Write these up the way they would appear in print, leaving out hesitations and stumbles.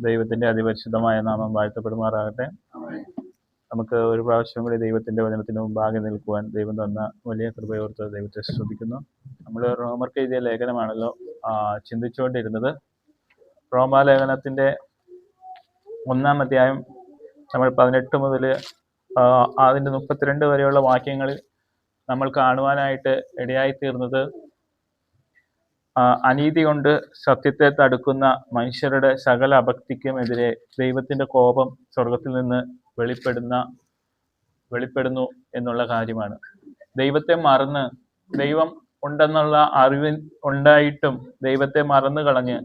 ദൈവത്തിന്റെ അതിപരിശുദ്ധമായ നാമം വാഴ്ത്തപ്പെടുമാറാകട്ടെ. നമുക്ക് ഒരു പ്രാവശ്യം കൂടി ദൈവത്തിന്റെ വചനത്തിന് മുമ്പാകെ നിൽക്കുവാൻ ദൈവം തന്ന വലിയ കൃപയോർത്ത് ദൈവത്തെ സ്തുതിക്കുന്നു. നമ്മൾ റോമർക്ക് എഴുതിയ ലേഖനമാണല്ലോ ചിന്തിച്ചുകൊണ്ടിരുന്നത്. റോമാലേഖനത്തിന്റെ 1-ാം അധ്യായം നമ്മൾ 18 മുതൽ അതിൻ്റെ 32 വരെയുള്ള വാക്യങ്ങളിൽ നമ്മൾ കാണുവാനായിട്ട് ഇടയായിത്തീർന്നത് അനീതി കൊണ്ട് സത്യത്തെ തടുക്കുന്ന മനുഷ്യരുടെ സകല അഭക്തിക്കുമെതിരെ ദൈവത്തിന്റെ കോപം സ്വർഗത്തിൽ നിന്ന് വെളിപ്പെടുന്നു എന്നുള്ള കാര്യമാണ്. ദൈവത്തെ മറന്ന്, ദൈവം ഉണ്ടെന്നുള്ള അറിവ് ഉണ്ടായിട്ടും ദൈവത്തെ മറന്നു കളഞ്ഞ്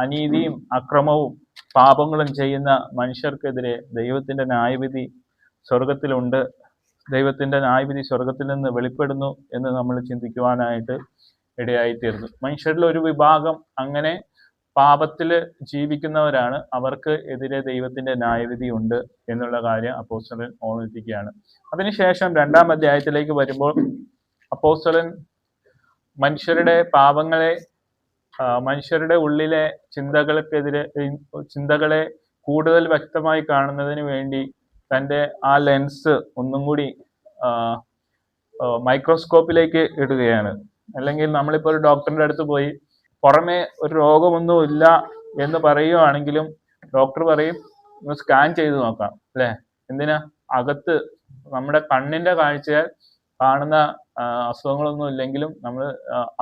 അനീതിയും അക്രമവും പാപങ്ങളും ചെയ്യുന്ന മനുഷ്യർക്കെതിരെ ദൈവത്തിന്റെ ന്യായവിധി സ്വർഗത്തിലുണ്ട്. ദൈവത്തിന്റെ ന്യായവിധി സ്വർഗത്തിൽ നിന്ന് വെളിപ്പെടുന്നു എന്ന് നമ്മൾ ചിന്തിക്കുവാനായിട്ട് ഇടയായിത്തീർന്നു. മനുഷ്യരിൽ ഒരു വിഭാഗം അങ്ങനെ പാപത്തിൽ ജീവിക്കുന്നവരാണ്. അവർക്ക് എതിരെ ദൈവത്തിന്റെ ന്യായവിധി ഉണ്ട് എന്നുള്ള കാര്യം അപ്പോസ്തലൻ ഓർമ്മിപ്പിക്കുകയാണ്. അതിനുശേഷം 2-ാം അധ്യായത്തിലേക്ക് വരുമ്പോൾ അപ്പോസ്തലൻ മനുഷ്യരുടെ പാപങ്ങളെ, മനുഷ്യരുടെ ഉള്ളിലെ ചിന്തകളെ കൂടുതൽ വ്യക്തമായി കാണുന്നതിന് വേണ്ടി തൻ്റെ ആ ലെൻസ് ഒന്നും കൂടി മൈക്രോസ്കോപ്പിലേക്ക് ഇടുകയാണ്. അല്ലെങ്കിൽ നമ്മളിപ്പോൾ ഒരു ഡോക്ടറിന്റെ അടുത്ത് പോയി പുറമെ ഒരു രോഗമൊന്നും ഇല്ല എന്ന് പറയുകയാണെങ്കിലും ഡോക്ടർ പറയും സ്കാൻ ചെയ്ത് നോക്കാം, അല്ലെ? എന്തിനാ? അകത്ത് നമ്മുടെ കണ്ണിന്റെ കാഴ്ചയാൽ കാണുന്ന അസുഖങ്ങളൊന്നും ഇല്ലെങ്കിലും നമ്മൾ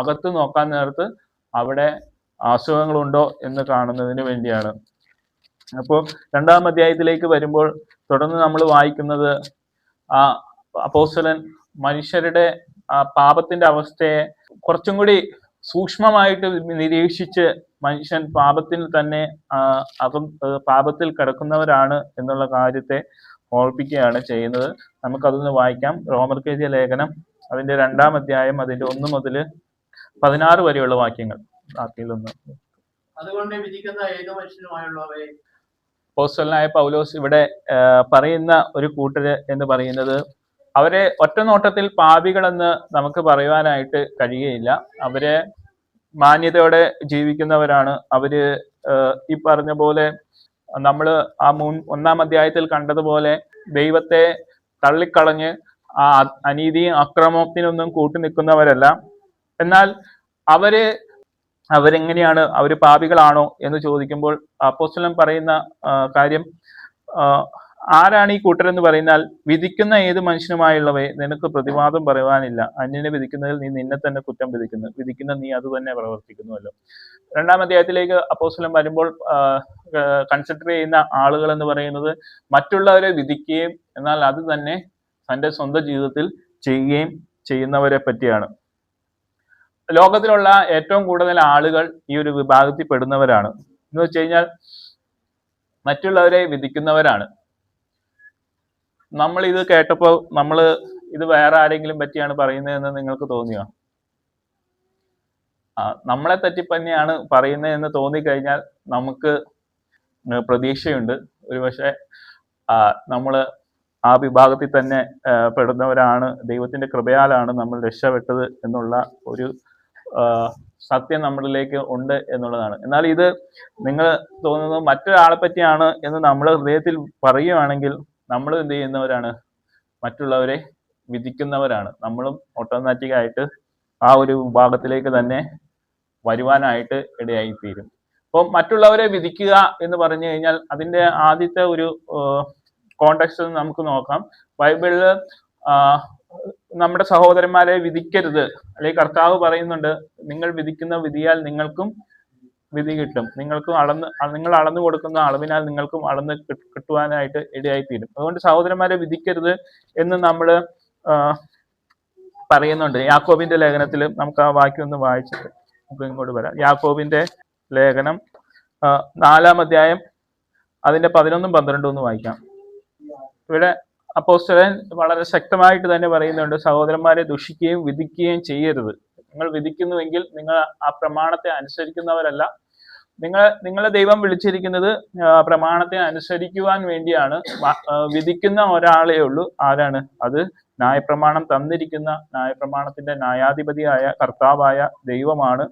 അകത്ത് നോക്കാൻ നേരത്ത് അവിടെ അസുഖങ്ങളുണ്ടോ എന്ന് കാണുന്നതിന് വേണ്ടിയാണ്. അപ്പോൾ 2-ാം അധ്യായത്തിലേക്ക് വരുമ്പോൾ തുടർന്ന് നമ്മൾ വായിക്കുന്നത് അപ്പോസ്തലൻ മനുഷ്യരുടെ പാപത്തിന്റെ അവസ്ഥയെ കുറച്ചും കൂടി സൂക്ഷ്മമായിട്ട് നിരീക്ഷിച്ച് മനുഷ്യൻ പാപത്തിൽ തന്നെ പാപത്തിൽ കിടക്കുന്നവരാണ് എന്നുള്ള കാര്യത്തെ ഓർപ്പിക്കുകയാണ് ചെയ്യുന്നത്. നമുക്കതൊന്ന് വായിക്കാം. റോമർക്ക് എഴുതിയ ലേഖനം അതിന്റെ 2-ാം അധ്യായം അതിന്റെ 1 മുതൽ 16 വരെയുള്ള വാക്യങ്ങൾ. ബാക്കിയിലൊന്ന് അതുകൊണ്ട് വിധിക്കുന്ന ഏതു മനുഷ്യനുമായുള്ളവയെ അപ്പോസ്തലനായ പൗലോസ് ഇവിടെ പറയുന്ന ഒരു കൂട്ടര് എന്ന് പറയുന്നത് അവരെ ഒറ്റനോട്ടത്തിൽ പാപികളെന്ന് നമുക്ക് പറയുവാനായിട്ട് കഴിയുകയില്ല. അവരെ മാന്യതയോടെ ജീവിക്കുന്നവരാണ്. അവര് ഈ പറഞ്ഞ പോലെ നമ്മൾ 1-ാം അധ്യായത്തിൽ കണ്ടതുപോലെ ദൈവത്തെ തള്ളിക്കളഞ്ഞ് ആ അനീതിയും അക്രമത്തിനൊന്നും കൂട്ടു നിൽക്കുന്നവരല്ല. എന്നാൽ അവരെങ്ങനെയാണ്, അവർ പാപികളാണോ എന്ന് ചോദിക്കുമ്പോൾ അപ്പോസ്തലൻ പറയുന്ന കാര്യം, ആരാണ് ഈ കൂട്ടരെന്ന് പറയുന്നാൽ വിധിക്കുന്ന ഏത് മനുഷ്യനുമായുള്ളവയെ നിനക്ക് പ്രതിവാദം പറയുവാനില്ല. അന്യനെ വിധിക്കുന്നതിൽ നീ നിന്നെ തന്നെ കുറ്റം വിധിക്കുന്ന നീ അത് തന്നെ പ്രവർത്തിക്കുന്നുവല്ലോ. 2-ാം അധ്യായത്തിലേക്ക് അപ്പോസ്തലൻ വരുമ്പോൾ കൺസിഡർ ചെയ്യുന്ന ആളുകൾ എന്ന് പറയുന്നത് മറ്റുള്ളവരെ വിധിക്കുകയും എന്നാൽ അത് തന്നെ തൻ്റെ സ്വന്തം ജീവിതത്തിൽ ചെയ്യുകയും ചെയ്യുന്നവരെ പറ്റിയാണ്. ലോകത്തിലുള്ള ഏറ്റവും കൂടുതൽ ആളുകൾ ഈ ഒരു വിഭാഗത്തിൽ പെടുന്നവരാണ്. എന്ന് വെച്ച് കഴിഞ്ഞാൽ മറ്റുള്ളവരെ വിധിക്കുന്നവരാണ്. നമ്മൾ ഇത് കേട്ടപ്പോൾ നമ്മൾ ഇത് വേറെ ആരെങ്കിലും പറ്റിയാണ് പറയുന്നതെന്ന് നിങ്ങൾക്ക് തോന്നിയോ? നമ്മളെ പറ്റി തന്നെയാണ് പറയുന്നതെന്ന് തോന്നിക്കഴിഞ്ഞാൽ നമുക്ക് പ്രതീക്ഷയുണ്ട്. ഒരുപക്ഷെ നമ്മൾ ആ വിഭാഗത്തിൽ തന്നെ പെടുന്നവരാണ്. ദൈവത്തിന്റെ കൃപയാലാണ് നമ്മൾ രക്ഷപ്പെട്ടത് എന്നുള്ള ഒരു സത്യം നമ്മളിലേക്ക് ഉണ്ട് എന്നുള്ളതാണ്. എന്നാൽ ഇത് നിങ്ങൾ തോന്നുന്നത് മറ്റൊരാളെ പറ്റിയാണ് എന്ന് നമ്മൾ ഹൃദയത്തിൽ പറയുകയാണെങ്കിൽ നമ്മൾ എന്ത് ചെയ്യുന്നവരാണ്? മറ്റുള്ളവരെ വിധിക്കുന്നവരാണ്. നമ്മളും ഓട്ടോമാറ്റിക്കായിട്ട് ആ ഒരു വിഭാഗത്തിലേക്ക് തന്നെ വരുവാനായിട്ട് ഇടയായിത്തീരും. അപ്പോൾ മറ്റുള്ളവരെ വിധിക്കുക എന്ന് പറഞ്ഞു കഴിഞ്ഞാൽ അതിൻ്റെ ആദ്യത്തെ ഒരു കോണ്ടെക്സ്റ്റ് നമുക്ക് നോക്കാം. ബൈബിളിൽ നമ്മുടെ സഹോദരന്മാരെ വിധിക്കരുത്, അല്ലെങ്കിൽ കർത്താവ് പറയുന്നുണ്ട് നിങ്ങൾ വിധിക്കുന്ന വിധിയാൽ നിങ്ങൾക്കും വിധി കിട്ടും, നിങ്ങൾ അളന്നു കൊടുക്കുന്ന അളവിനാൽ നിങ്ങൾക്കും അളന്ന് കിട്ടുവാനായിട്ട് ഇടയായിത്തീരും. അതുകൊണ്ട് സഹോദരന്മാരെ വിധിക്കരുത് എന്ന് നമ്മൾ പറയുന്നുണ്ട്. യാക്കോബിന്റെ ലേഖനത്തിൽ നമുക്ക് ആ വാക്യം ഒന്ന് വായിച്ചിട്ട് നമുക്ക് ഇങ്ങോട്ട് വരാം. യാക്കോബിന്റെ ലേഖനം 4-ാം അധ്യായം അതിന്റെ 11-12 ഒന്ന് വായിക്കാം. ഇവിടെ അപ്പോസ്തലൻ വളരെ ശക്തമായിട്ട് തന്നെ പറയുന്നുണ്ട്, സഹോദരന്മാരെ ദുഷിക്കുകയും വിധിക്കുകയും ചെയ്യരുത്. നിങ്ങൾ വിധിക്കുന്നുവെങ്കിൽ നിങ്ങൾ ആ പ്രമാണത്തെ അനുസരിക്കുന്നവരല്ല. നിങ്ങളെ ദൈവം വിളിച്ചിരിക്കുന്നത് പ്രമാണത്തെ അനുസരിക്കുവാൻ വേണ്ടിയാണ്. വിധിക്കുന്ന ഒരാളേ ഉള്ളൂ. ആരാണ് അത്? ന്യായപ്രമാണം തന്നിരിക്കുന്ന ന്യായപ്രമാണത്തിന്റെ ന്യായാധിപതിയായ കർത്താവായ ദൈവമാണ്.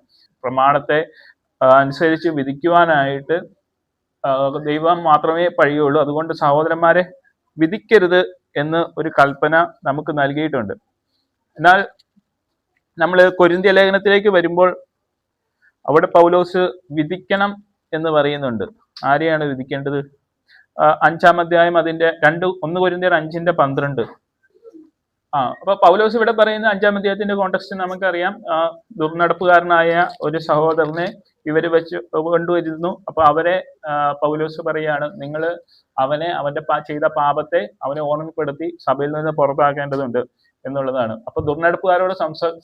പ്രമാണത്തെ അനുസരിച്ച് വിധിക്കുവാനായിട്ട് ദൈവം മാത്രമേ പഴിയുള്ളൂ. അതുകൊണ്ട് സഹോദരന്മാരെ വിധിക്കരുത് എന്ന് ഒരു കൽപ്പന നമുക്ക് നൽകിയിട്ടുണ്ട്. എന്നാൽ നമ്മൾ കൊരിന്ത്യ ലേഖനത്തിലേക്ക് വരുമ്പോൾ അവിടെ പൗലോസ് വിധിക്കണം എന്ന് പറയുന്നുണ്ട്. ആരെയാണ് വിധിക്കേണ്ടത്? 5-ാം അധ്യായം അതിന്റെ 1 കൊരിന്ത്യർ 5:12. അപ്പൊ പൗലോസ് ഇവിടെ പറയുന്ന 5-ാം അധ്യായത്തിന്റെ കോണ്ടെക്സ്റ്റ് നമുക്കറിയാം. ദുർനടപ്പുകാരനായ ഒരു സഹോദരനെ ഇവര് വെച്ച് കൊണ്ടുവരുന്നു. അപ്പൊ അവരെ പൗലോസ് പറയാണ്, നിങ്ങൾ അവന്റെ ചെയ്ത പാപത്തെ അവനെ ഓർമ്മപ്പെടുത്തി സഭയിൽ നിന്ന് പുറത്താക്കേണ്ടതുണ്ട് എന്നുള്ളതാണ്. അപ്പൊ ദുർനടപ്പുകാരോട്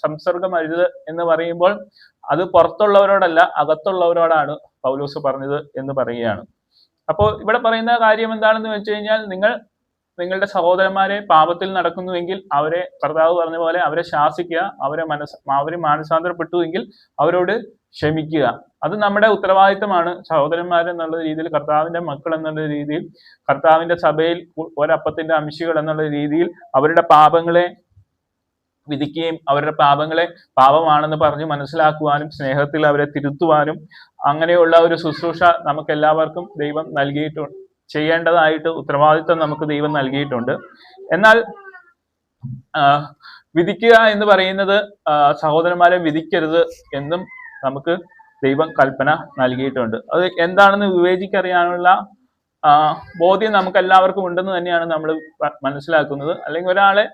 സംസർഗം അരുത് എന്ന് പറയുമ്പോൾ അത് പുറത്തുള്ളവരോടല്ല, അകത്തുള്ളവരോടാണ് പൗലോസ് പറഞ്ഞത് എന്ന് പറയുകയാണ്. അപ്പോൾ ഇവിടെ പറയുന്ന കാര്യം എന്താണെന്ന് വെച്ച് കഴിഞ്ഞാൽ, നിങ്ങളുടെ സഹോദരന്മാരെ പാപത്തിൽ നടക്കുന്നുവെങ്കിൽ അവരെ, കർത്താവ് പറഞ്ഞ പോലെ അവരെ ശാസിക്കുക, അവര് മാനസാന്തരപ്പെട്ടുവെങ്കിൽ അവരോട് ക്ഷമിക്കുക. അത് നമ്മുടെ ഉത്തരവാദിത്തമാണ്. സഹോദരന്മാരെന്നുള്ള രീതിയിൽ, കർത്താവിന്റെ മക്കൾ എന്നുള്ള രീതിയിൽ, കർത്താവിന്റെ സഭയിൽ ഒരപ്പത്തിന്റെ അംശികൾ എന്നുള്ള രീതിയിൽ അവരുടെ പാപങ്ങളെ വിധിക്കുകയും അവരുടെ പാപങ്ങളെ പാപമാണെന്ന് പറഞ്ഞ് മനസ്സിലാക്കുവാനും സ്നേഹത്തിൽ അവരെ തിരുത്തുവാനും അങ്ങനെയുള്ള ഒരു ശുശ്രൂഷ നമുക്ക് എല്ലാവർക്കും ദൈവം നൽകിയിട്ടുണ്ട്. ചെയ്യേണ്ടതായിട്ട് ഉത്തരവാദിത്വം നമുക്ക് ദൈവം നൽകിയിട്ടുണ്ട്. എന്നാൽ വിധിക്കുക എന്ന് പറയുന്നത്, സഹോദരന്മാരെ വിധിക്കരുത് എന്നും നമുക്ക് ദൈവം കൽപ്പന നൽകിയിട്ടുണ്ട്. അത് എന്താണെന്ന് വിവേചിക്കറിയാനുള്ള ബോധ്യം നമുക്ക് എല്ലാവർക്കും ഉണ്ടെന്ന് തന്നെയാണ് നമ്മൾ മനസ്സിലാക്കുന്നത്. അല്ലെങ്കിൽ ഒരാളെ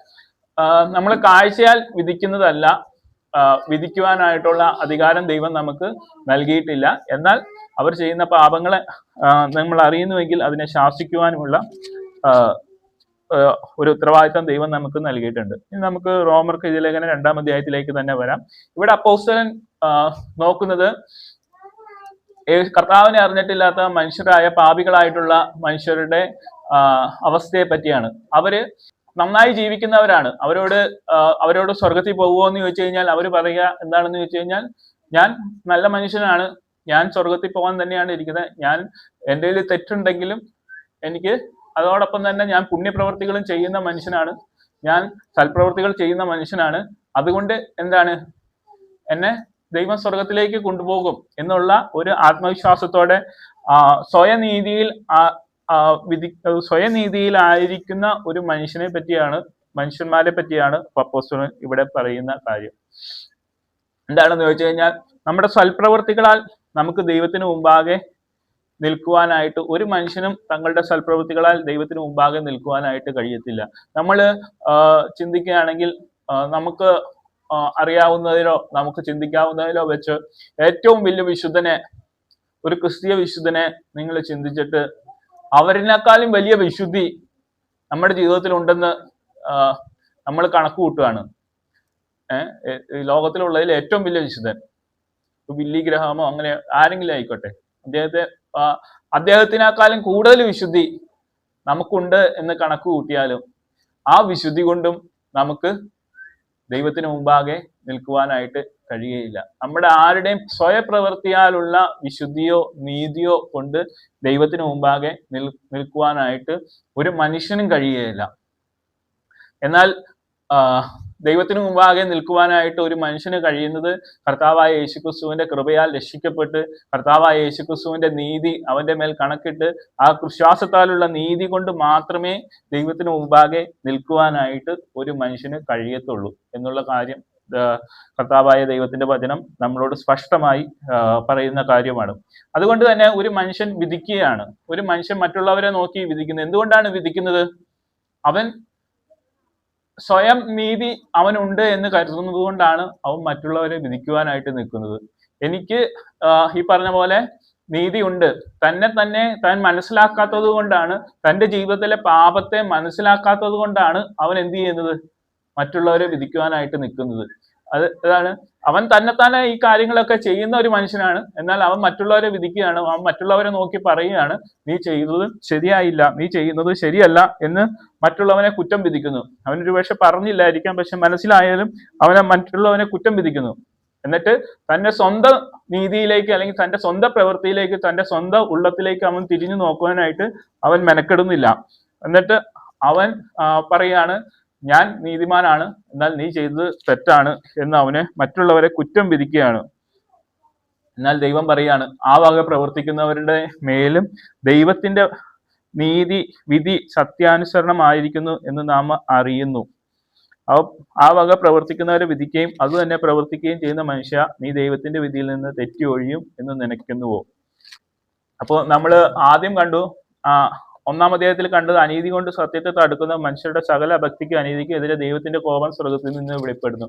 നമ്മൾ കാഴ്ചയാൽ വിധിക്കുന്നതല്ല, വിധിക്കുവാനായിട്ടുള്ള അധികാരം ദൈവം നമുക്ക് നൽകിയിട്ടില്ല. എന്നാൽ അവർ ചെയ്യുന്ന പാപങ്ങളെ നമ്മൾ അറിയുന്നുവെങ്കിൽ അതിനെ ശാസിക്കുവാനുമുള്ള ഒരു ഉത്തരവാദിത്തം ദൈവം നമുക്ക് നൽകിയിട്ടുണ്ട്. ഇനി നമുക്ക് റോമർക്ക് ലേഖനം 2-ാം അധ്യായത്തിലേക്ക് തന്നെ വരാം. ഇവിടെ അപ്പോസ്തലൻ നോക്കുന്നത് കർത്താവിനെ അറിഞ്ഞിട്ടില്ലാത്ത മനുഷ്യരായ പാപികളായിട്ടുള്ള മനുഷ്യരുടെ അവസ്ഥയെ പറ്റിയാണ്. അവര് നന്നായി ജീവിക്കുന്നവരാണ്. അവരോട് സ്വർഗത്തിൽ പോകുമോ എന്ന് ചോദിച്ചു കഴിഞ്ഞാൽ അവർ പറയുക എന്താണെന്ന് ചോദിച്ചു കഴിഞ്ഞാൽ, ഞാൻ നല്ല മനുഷ്യനാണ്, ഞാൻ സ്വർഗത്തിൽ പോകാൻ തന്നെയാണ് ഇരിക്കുന്നത്, എൻ്റെ കയ്യിൽ തെറ്റുണ്ടെങ്കിലും എനിക്ക് അതോടൊപ്പം തന്നെ ഞാൻ പുണ്യപ്രവർത്തികളും ചെയ്യുന്ന മനുഷ്യനാണ്, ഞാൻ സൽപ്രവർത്തികൾ ചെയ്യുന്ന മനുഷ്യനാണ്, അതുകൊണ്ട് എന്താണ്, എന്നെ ദൈവം സ്വർഗത്തിലേക്ക് കൊണ്ടുപോകും എന്നുള്ള ഒരു ആത്മവിശ്വാസത്തോടെ സ്വയനീതിയിലായിരിക്കുന്ന ഒരു മനുഷ്യന്മാരെ പറ്റിയാണ് അപ്പോസ്തലൻ ഇവിടെ പറയുന്ന കാര്യം. എന്താണെന്ന് ചോദിച്ചു കഴിഞ്ഞാൽ, നമ്മുടെ സൽപ്രവർത്തികളാൽ നമുക്ക് ദൈവത്തിന് മുമ്പാകെ നിൽക്കുവാനായിട്ട്, ഒരു മനുഷ്യനും തങ്ങളുടെ സൽപ്രവൃത്തികളാൽ ദൈവത്തിന് മുമ്പാകെ നിൽക്കുവാനായിട്ട് കഴിയത്തില്ല. നമ്മൾ ചിന്തിക്കുകയാണെങ്കിൽ നമുക്ക് അറിയാവുന്നതിലോ നമുക്ക് ചിന്തിക്കാവുന്നതിലോ വെച്ച് ഏറ്റവും വലിയ വിശുദ്ധനെ, ഒരു ക്രിസ്തീയ വിശുദ്ധനെ നിങ്ങൾ ചിന്തിച്ചിട്ട് അവരിനേക്കാളും വലിയ വിശുദ്ധി നമ്മുടെ ജീവിതത്തിൽ ഉണ്ടെന്ന് നമ്മൾ കണക്ക് കൂട്ടുകയാണ്. ലോകത്തിലുള്ളതിൽ ഏറ്റവും വലിയ വിശുദ്ധൻ ബില്ലി ഗ്രഹാമോ അങ്ങനെ ആരെങ്കിലും ആയിക്കോട്ടെ, അദ്ദേഹത്തിനേക്കാളും കൂടുതൽ വിശുദ്ധി നമുക്കുണ്ട് എന്ന് കണക്ക് കൂട്ടിയാലും ആ വിശുദ്ധി കൊണ്ടും നമുക്ക് ദൈവത്തിന് മുമ്പാകെ നിൽക്കുവാനായിട്ട് കഴിയുകയില്ല. നമ്മുടെ ആരുടെയും സ്വയപ്രവൃത്തിയാലുള്ള വിശുദ്ധിയോ നീതിയോ കൊണ്ട് ദൈവത്തിന് മുമ്പാകെ നിൽക്കുവാനായിട്ട് ഒരു മനുഷ്യനും കഴിയുകയില്ല. എന്നാൽ ദൈവത്തിന് മുമ്പാകെ നിൽക്കുവാനായിട്ട് ഒരു മനുഷ്യന് കഴിയുന്നത് കർത്താവായ യേശുക്രിസ്തുവിന്റെ കൃപയാൽ രക്ഷിക്കപ്പെട്ട് കർത്താവായ യേശുക്രിസ്തുവിന്റെ നീതി അവന്റെ മേൽ കണക്കിട്ട് ആ വിശ്വാസത്താലുള്ള നീതി കൊണ്ട് മാത്രമേ ദൈവത്തിന് മുമ്പാകെ നിൽക്കുവാനായിട്ട് ഒരു മനുഷ്യന് കഴിയത്തുള്ളൂ എന്നുള്ള കാര്യം കർത്താവായ ദൈവത്തിന്റെ വചനം നമ്മളോട് സ്പഷ്ടമായി പറയുന്ന കാര്യമാണ്. അതുകൊണ്ട് തന്നെ ഒരു മനുഷ്യൻ വിധിക്കുകയാണ്. ഒരു മനുഷ്യൻ മറ്റുള്ളവരെ നോക്കി വിധിക്കുന്നത്. എന്തുകൊണ്ടാണ് വിധിക്കുന്നത്? അവൻ സ്വയം നീതി അവനുണ്ട് എന്ന് കരുതുന്നത് കൊണ്ടാണ് അവൻ മറ്റുള്ളവരെ വിധിക്കുവാനായിട്ട് നിൽക്കുന്നത്. എനിക്ക് ഈ പറഞ്ഞ പോലെ നീതി ഉണ്ട്, താൻ മനസ്സിലാക്കാത്തത് കൊണ്ടാണ്, തൻ്റെ ജീവിതത്തിലെ പാപത്തെ മനസ്സിലാക്കാത്തത് കൊണ്ടാണ് അവൻ എന്ത് ചെയ്യുന്നത്? മറ്റുള്ളവരെ വിധിക്കുവാനായിട്ട് നിൽക്കുന്നത്. അതാണ് അവൻ തന്നെ ഈ കാര്യങ്ങളൊക്കെ ചെയ്യുന്ന ഒരു മനുഷ്യനാണ്. എന്നാൽ അവൻ മറ്റുള്ളവരെ വിധിക്കുകയാണ്. അവൻ മറ്റുള്ളവരെ നോക്കി പറയുകയാണ്, നീ ചെയ്തത് ശരിയായില്ല, നീ ചെയ്യുന്നത് ശരിയല്ല എന്ന് മറ്റുള്ളവനെ കുറ്റം വിധിക്കുന്നു. അവനൊരു പക്ഷെ പറഞ്ഞില്ലായിരിക്കാം, പക്ഷെ മനസ്സിലായാലും അവനെ മറ്റുള്ളവനെ കുറ്റം വിധിക്കുന്നു. എന്നിട്ട് തന്റെ സ്വന്തം നീതിയിലേക്ക് അല്ലെങ്കിൽ തന്റെ സ്വന്തം പ്രവൃത്തിയിലേക്ക്, തന്റെ സ്വന്തം ഉള്ളത്തിലേക്ക് അവൻ തിരിഞ്ഞു നോക്കുവാനായിട്ട് അവൻ മെനക്കെടുന്നില്ല. എന്നിട്ട് അവൻ പറയാണ്, ഞാൻ നീതിമാനാണ്, എന്നാൽ നീ ചെയ്തത് തെറ്റാണ് എന്ന് അവനെ മറ്റുള്ളവരെ കുറ്റം വിധിക്കുകയാണ്. എന്നാൽ ദൈവം പറയാണ്, ആ വക പ്രവർത്തിക്കുന്നവരുടെ മേലും ദൈവത്തിന്റെ നീതി വിധി സത്യാനുസരണമായിരിക്കുന്നു എന്ന് നാം അറിയുന്നു. ആ വക പ്രവർത്തിക്കുന്നവരെ വിധിക്കുകയും അത് തന്നെ പ്രവർത്തിക്കുകയും ചെയ്യുന്ന മനുഷ്യ, നീ ദൈവത്തിന്റെ വിധിയിൽ നിന്ന് തെറ്റി ഒഴിയും എന്ന് നനയ്ക്കുന്നുവോ? അപ്പോൾ നമ്മൾ ആദ്യം കണ്ടു, ഒന്നാം അധ്യായത്തിൽ കണ്ടത്, അനീതി കൊണ്ട് സത്യത്തെ തടുക്കുന്ന മനുഷ്യരുടെ സകല ഭക്തിക്ക് അനീതിക്കും എതിരെ ദൈവത്തിന്റെ കോപം സ്വർഗത്തിൽ നിന്ന് വെളിപ്പെടുന്നു.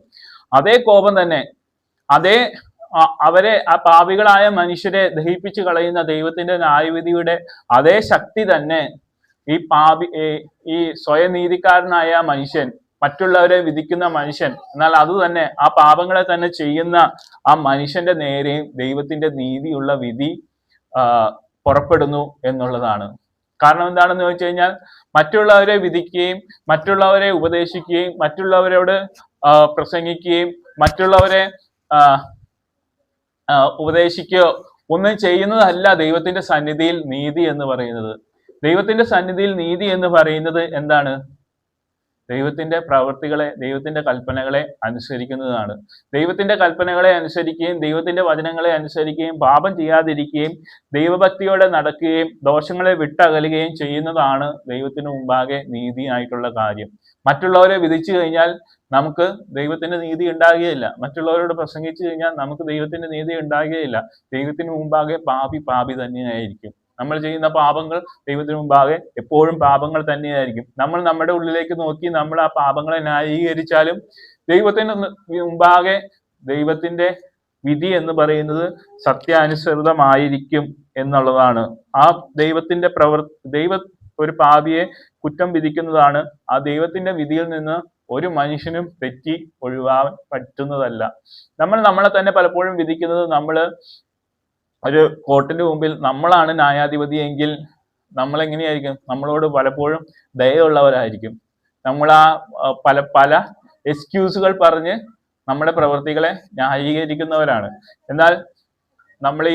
അതേ കോപം തന്നെ, അവരെ, ആ പാപികളായ മനുഷ്യരെ ദഹിപ്പിച്ചു കളയുന്ന ദൈവത്തിന്റെ ന്യായവിധിയുടെ അതേ ശക്തി തന്നെ ഈ സ്വയനീതിക്കാരനായ മനുഷ്യൻ, മറ്റുള്ളവരെ വിധിക്കുന്ന മനുഷ്യൻ, എന്നാൽ അത് തന്നെ ആ പാപങ്ങളെ തന്നെ ചെയ്യുന്ന ആ മനുഷ്യന്റെ നേരെയും ദൈവത്തിന്റെ നീതിയുള്ള വിധി പുറപ്പെടുന്നു എന്നുള്ളതാണ്. കാരണം എന്താണെന്ന് ചോദിച്ചു കഴിഞ്ഞാൽ, മറ്റുള്ളവരെ വിധിക്കുകയും മറ്റുള്ളവരെ ഉപദേശിക്കുകയും മറ്റുള്ളവരോട് പ്രസംഗിക്കുകയും മറ്റുള്ളവരെ ഉപദേശിക്കുകയോ ഒന്നും ചെയ്യുന്നതല്ല ദൈവത്തിന്റെ സന്നിധിയിൽ നീതി എന്ന് പറയുന്നത്. ദൈവത്തിന്റെ സന്നിധിയിൽ നീതി എന്ന് പറയുന്നത് എന്താണ്? ദൈവത്തിന്റെ പ്രവൃത്തികളെ, ദൈവത്തിന്റെ കൽപ്പനകളെ അനുസരിക്കുന്നതാണ്. ദൈവത്തിന്റെ കൽപ്പനകളെ അനുസരിക്കുകയും ദൈവത്തിന്റെ വചനങ്ങളെ അനുസരിക്കുകയും പാപം ചെയ്യാതിരിക്കുകയും ദൈവഭക്തിയോടെ നടക്കുകയും ദോഷങ്ങളെ വിട്ടകലുകയും ചെയ്യുന്നതാണ് ദൈവത്തിന് മുമ്പാകെ നീതിയായിട്ടുള്ള കാര്യം. മറ്റുള്ളവരെ വിധിച്ചു കഴിഞ്ഞാൽ നമുക്ക് ദൈവത്തിന്റെ നീതി ഉണ്ടാകുകയില്ല. മറ്റുള്ളവരോട് പ്രസംഗിച്ചു കഴിഞ്ഞാൽ നമുക്ക് ദൈവത്തിന്റെ നീതി ഉണ്ടാകുകയില്ല. ദൈവത്തിന് മുമ്പാകെ പാപി തന്നെയായിരിക്കും. നമ്മൾ ചെയ്യുന്ന പാപങ്ങൾ ദൈവത്തിന് മുമ്പാകെ എപ്പോഴും പാപങ്ങൾ തന്നെയായിരിക്കും. നമ്മൾ നമ്മുടെ ഉള്ളിലേക്ക് നോക്കി നമ്മൾ ആ പാപങ്ങളെ ന്യായീകരിച്ചാലും ദൈവത്തിന് മുമ്പാകെ ദൈവത്തിന്റെ വിധി എന്ന് പറയുന്നത് സത്യാനുസൃതമായിരിക്കും എന്നുള്ളതാണ്. ആ ദൈവത്തിന്റെ ദൈവം ഒരു പാപിയെ കുറ്റം വിധിക്കുന്നതാണ്. ആ ദൈവത്തിന്റെ വിധിയിൽ നിന്ന് ഒരു മനുഷ്യനും തെറ്റി ഒഴിവാൻ പറ്റുന്നതല്ല. നമ്മൾ നമ്മളെ തന്നെ പലപ്പോഴും വിധിക്കുന്നത്, നമ്മൾ ഒരു കോർട്ടിന്റെ മുമ്പിൽ നമ്മളാണ് ന്യായാധിപതി എങ്കിൽ നമ്മൾ എങ്ങനെയായിരിക്കും? നമ്മളോട് പലപ്പോഴും ദയയുള്ളവരായിരിക്കും. നമ്മൾ പല എക്സ്ക്യൂസുകൾ പറഞ്ഞ് നമ്മുടെ പ്രവൃത്തികളെ ന്യായീകരിക്കുന്നവരാണ്. എന്നാൽ നമ്മൾ